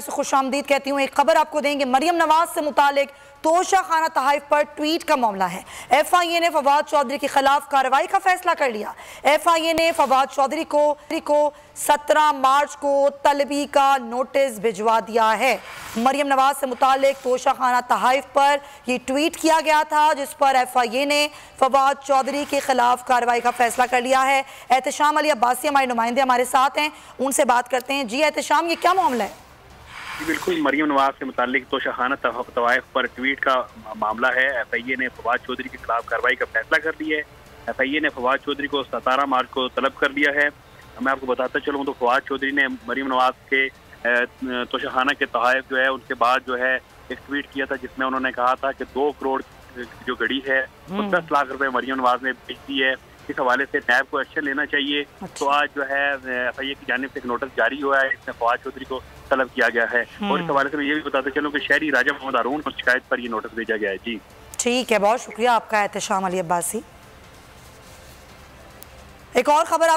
से खुशामदीद कहती हूँ। एक खबर आपको देंगे, मरियम नवाज से मुतालिक तोशा खाना तहाइफ पर ट्वीट का मामला है। FIA ने फवाद चौधरी के खिलाफ कार्रवाई का फैसला कर लिया। FIA ने फवाद चौधरी को 17 मार्च को तलबी का नोटिस भिजवा दिया है। मरियम नवाज से मुतालिक तोशा खाना तहाइफ पर यह ट्वीट किया गया था, जिस पर FIA ने फवाद चौधरी के खिलाफ कार्रवाई का फैसला कर लिया है। एहतशाम अली अब्बासी हमारे नुमाइंदे हमारे साथ हैं, उनसे बात करते हैं। जी एहतशाम, ये क्या मामला है? जी बिल्कुल, मरियम नवाज से मुतालिक तोशाखाना तवाइफ पर ट्वीट का मामला है। FIA ने फवाद चौधरी के खिलाफ कार्रवाई का फैसला कर लिया है। FIA ने फवाद चौधरी को 17 मार्च को तलब कर लिया है। मैं आपको बताता चलूँ तो फवाद चौधरी ने मरियम नवाज के तोशाखाना के तहाइफ जो है उनके बाद जो है एक ट्वीट किया था, जिसमें उन्होंने कहा था कि 2 करोड़ जो घड़ी है वो 10 लाख रुपए मरियम नवाज ने बेच दी है। इस हवाले से नैब को एक्शन लेना चाहिए। तो आज जो है FIA की जानिब से एक नोटिस जारी हुआ है, इसमें फवाद चौधरी को तलब किया गया है। और इस हवाले से मैं ये भी बताते चलूँ कि शहरी राजा मोहम्मद हारून को शिकायत पर ये नोटिस भेजा गया है। जी ठीक है, बहुत शुक्रिया आपका एहतशाम अली अब्बासी। एक और खबर